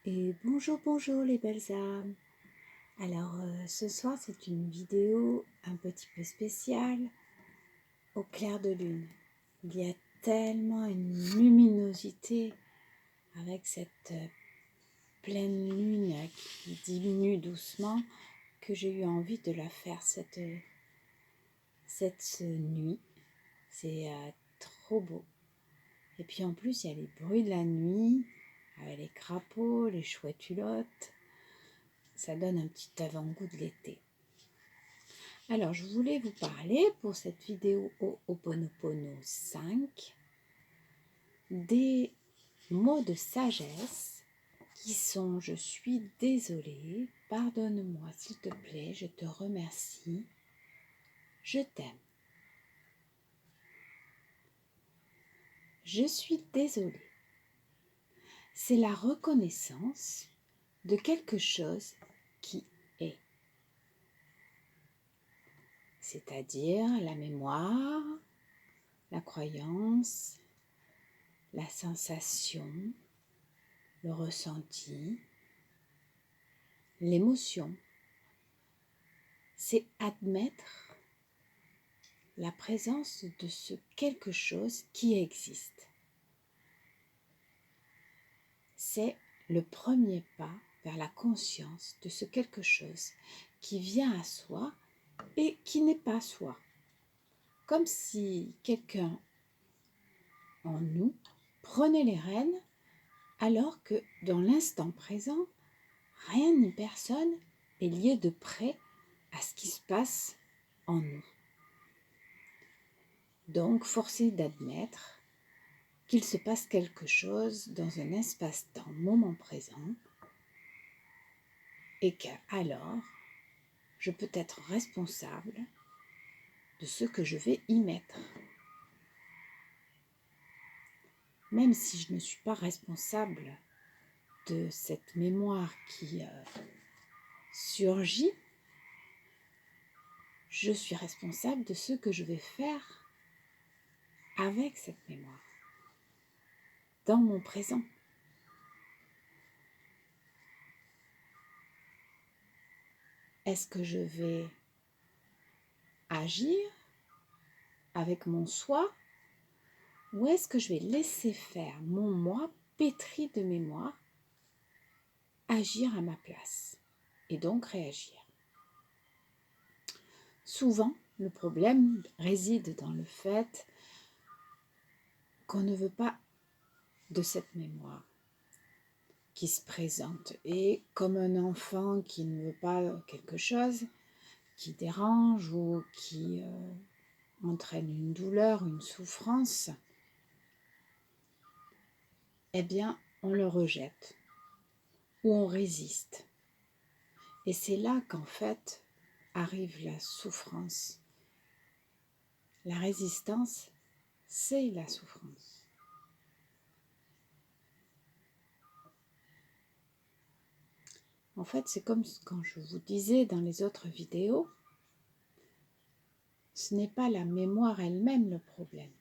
Et bonjour les belles âmes. Alors ce soir c'est une vidéo un petit peu spéciale au clair de lune. Il y a tellement une luminosité avec cette pleine lune qui diminue doucement que j'ai eu envie de la faire cette nuit. C'est trop beau. Et puis en plus il y a les bruits de la nuit avec les crapauds, les chouettes hulottes. Ça donne un petit avant-goût de l'été. Alors, je voulais vous parler pour cette vidéo Ho'oponopono 5 des mots de sagesse qui sont « Je suis désolée, pardonne-moi s'il te plaît, je te remercie, je t'aime ». Je suis désolée. C'est la reconnaissance de quelque chose qui est. C'est-à-dire la mémoire, la croyance, la sensation, le ressenti, l'émotion. C'est admettre la présence de ce quelque chose qui existe. C'est le premier pas vers la conscience de ce quelque chose qui vient à soi et qui n'est pas soi. Comme si quelqu'un en nous prenait les rênes alors que dans l'instant présent, rien ni personne est lié de près à ce qui se passe en nous. Donc, forcé d'admettre qu'il se passe quelque chose dans un espace-temps, moment présent, et qu'alors, je peux être responsable de ce que je vais y mettre. Même si je ne suis pas responsable de cette mémoire qui surgit, je suis responsable de ce que je vais faire avec cette mémoire, dans mon présent. Est-ce que je vais agir avec mon soi ou est-ce que je vais laisser faire mon moi pétri de mémoire agir à ma place et donc réagir? Souvent, le problème réside dans le fait qu'on ne veut pas de cette mémoire qui se présente. Et comme un enfant qui ne veut pas quelque chose qui dérange ou qui entraîne une douleur, une souffrance, eh bien, on le rejette ou on résiste. Et c'est là qu'en fait arrive la souffrance. La résistance, c'est la souffrance. En fait, c'est comme quand je vous disais dans les autres vidéos, ce n'est pas la mémoire elle-même le problème,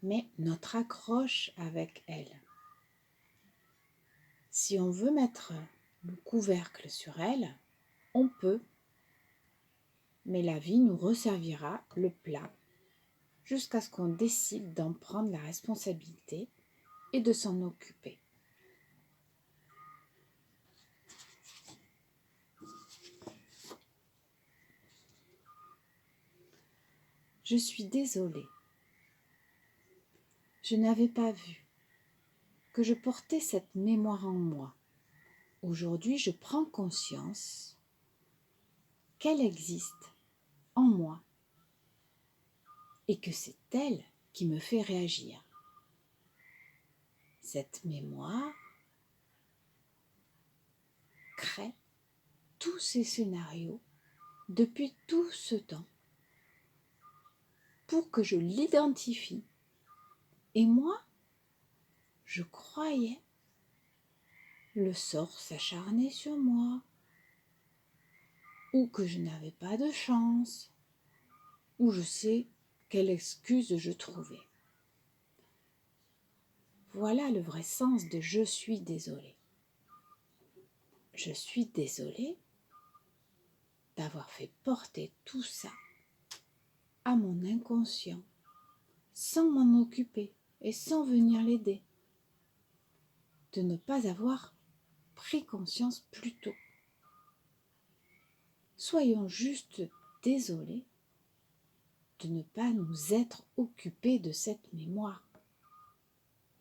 mais notre accroche avec elle. Si on veut mettre le couvercle sur elle, on peut, mais la vie nous resservira le plat jusqu'à ce qu'on décide d'en prendre la responsabilité et de s'en occuper. Je suis désolée. Je n'avais pas vu que je portais cette mémoire en moi. Aujourd'hui, je prends conscience qu'elle existe en moi et que c'est elle qui me fait réagir. Cette mémoire crée tous ces scénarios depuis tout ce temps pour que je l'identifie. Et moi, je croyais le sort s'acharner sur moi, ou que je n'avais pas de chance, ou je sais quelle excuse je trouvais. Voilà le vrai sens de « je suis désolée ». Je suis désolée d'avoir fait porter tout ça à mon inconscient, sans m'en occuper et sans venir l'aider, de ne pas avoir pris conscience plus tôt. Soyons juste désolés de ne pas nous être occupés de cette mémoire.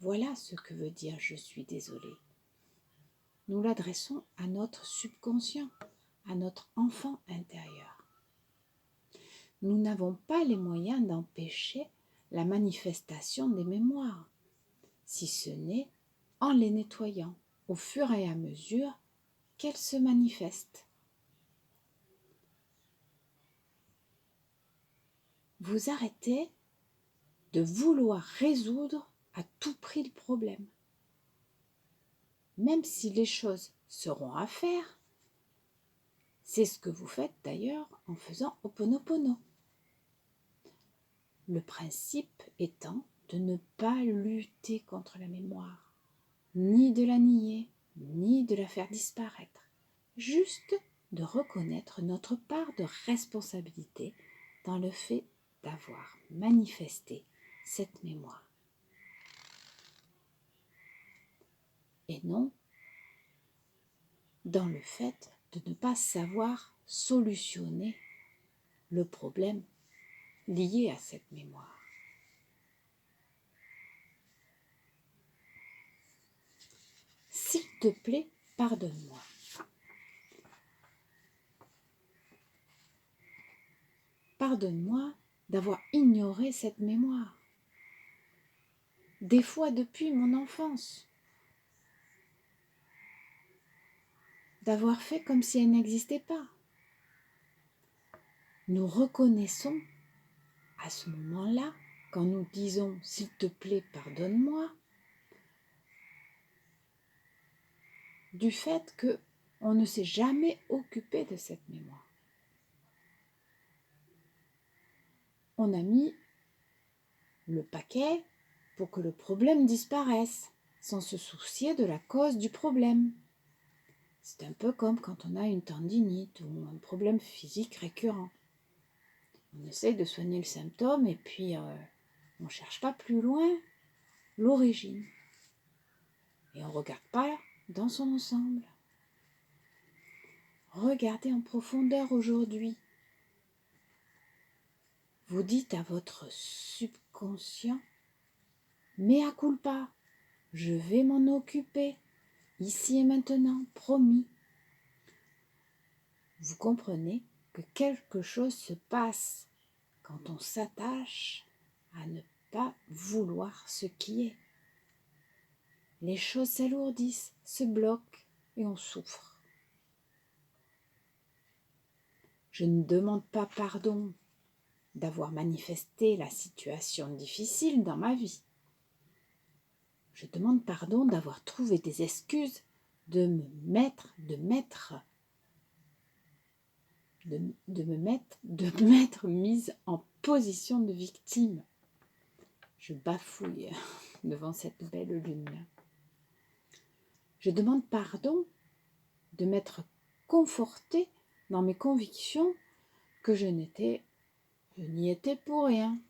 Voilà ce que veut dire je suis désolée. Nous l'adressons à notre subconscient, à notre enfant intérieur. Nous n'avons pas les moyens d'empêcher la manifestation des mémoires, si ce n'est en les nettoyant au fur et à mesure qu'elles se manifestent. Vous arrêtez de vouloir résoudre à tout prix le problème. Même si les choses seront à faire, c'est ce que vous faites d'ailleurs en faisant Ho'oponopono. Le principe étant de ne pas lutter contre la mémoire, ni de la nier, ni de la faire disparaître, juste de reconnaître notre part de responsabilité dans le fait d'avoir manifesté cette mémoire. Et non dans le fait de ne pas savoir solutionner le problème lié à cette mémoire. S'il te plaît, pardonne-moi. Pardonne-moi d'avoir ignoré cette mémoire, des fois depuis mon enfance, d'avoir fait comme si elle n'existait pas. Nous reconnaissons à ce moment-là, quand nous disons « s'il te plaît, pardonne-moi », du fait qu'on ne s'est jamais occupé de cette mémoire. On a mis le paquet pour que le problème disparaisse, sans se soucier de la cause du problème. C'est un peu comme quand on a une tendinite ou un problème physique récurrent. On essaye de soigner le symptôme et puis on ne cherche pas plus loin l'origine. Et on ne regarde pas dans son ensemble. Regardez en profondeur aujourd'hui. Vous dites à votre subconscient « mea culpa, je vais m'en occuper, ici et maintenant, promis ». Vous comprenez que quelque chose se passe quand on s'attache à ne pas vouloir ce qui est. Les choses s'alourdissent, se bloquent et on souffre. Je ne demande pas pardon d'avoir manifesté la situation difficile dans ma vie. Je demande pardon d'avoir trouvé des excuses, de me mettre mise en position de victime. Je bafouille devant cette belle lune. Je demande pardon de m'être confortée dans mes convictions que je n'y étais pour rien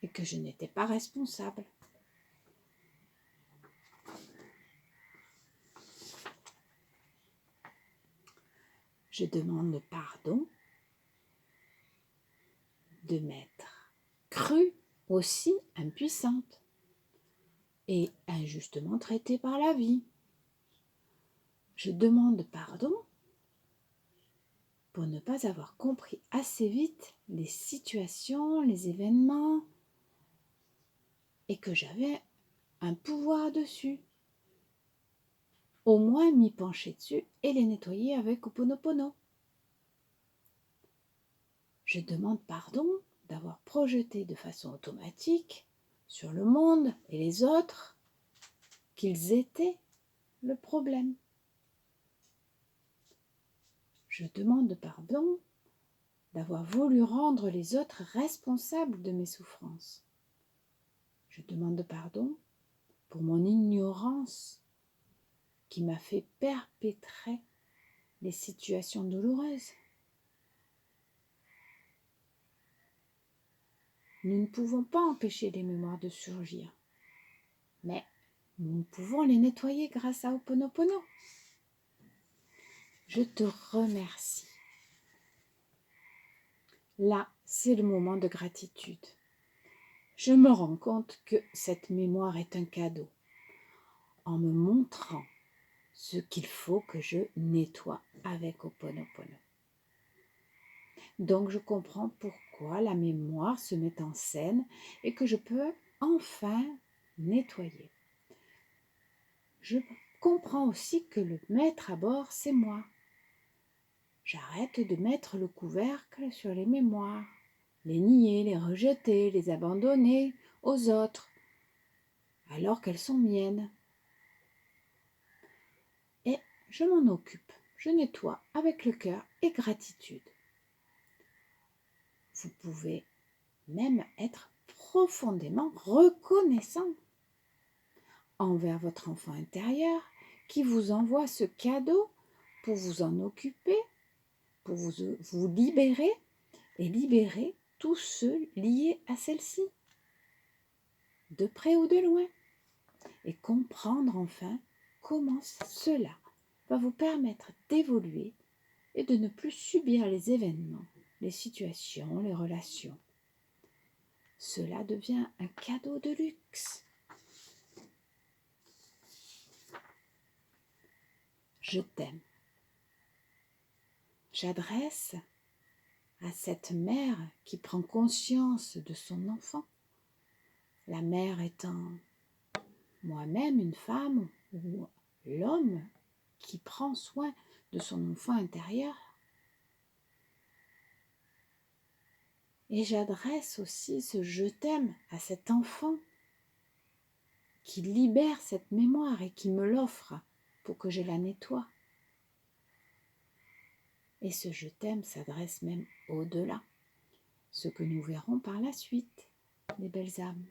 et que je n'étais pas responsable. Je demande pardon de m'être crue aussi impuissante et injustement traitée par la vie. Je demande pardon pour ne pas avoir compris assez vite les situations, les événements et que j'avais un pouvoir dessus. Au moins m'y pencher dessus et les nettoyer avec Ho'oponopono. Je demande pardon d'avoir projeté de façon automatique sur le monde et les autres qu'ils étaient le problème. Je demande pardon d'avoir voulu rendre les autres responsables de mes souffrances. Je demande pardon pour mon ignorance qui m'a fait perpétrer les situations douloureuses. Nous ne pouvons pas empêcher les mémoires de surgir, mais nous pouvons les nettoyer grâce à Ho'oponopono. Je te remercie. Là, c'est le moment de gratitude. Je me rends compte que cette mémoire est un cadeau en me montrant ce qu'il faut que je nettoie avec Ho'oponopono. Donc je comprends pourquoi la mémoire se met en scène et que je peux enfin nettoyer. Je comprends aussi que le maître à bord, c'est moi. J'arrête de mettre le couvercle sur les mémoires, les nier, les rejeter, les abandonner aux autres, alors qu'elles sont miennes. Et je m'en occupe, je nettoie avec le cœur et gratitude. Vous pouvez même être profondément reconnaissant envers votre enfant intérieur qui vous envoie ce cadeau pour vous en occuper, pour vous libérer et libérer tous ceux liés à celle-ci, de près ou de loin, et comprendre enfin comment cela va vous permettre d'évoluer et de ne plus subir les événements, les situations, les relations. Cela devient un cadeau de luxe. Je t'aime. J'adresse à cette mère qui prend conscience de son enfant, la mère étant moi-même une femme ou l'homme qui prend soin de son enfant intérieur. Et j'adresse aussi ce je t'aime à cet enfant qui libère cette mémoire et qui me l'offre pour que je la nettoie. Et ce je t'aime s'adresse même au-delà, ce que nous verrons par la suite, les belles âmes.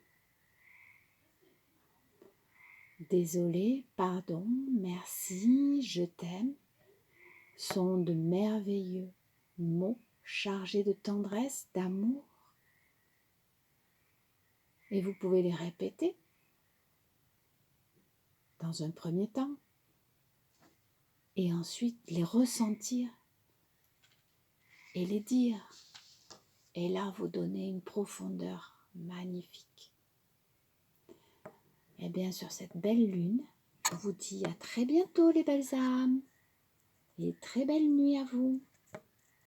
Désolé, pardon, merci, je t'aime sont de merveilleux mots chargés de tendresse, d'amour. Et vous pouvez les répéter dans un premier temps et ensuite les ressentir et les dire. Et là, vous donnez une profondeur magnifique. Et bien, sur cette belle lune, je vous dis à très bientôt les belles âmes et très belle nuit à vous.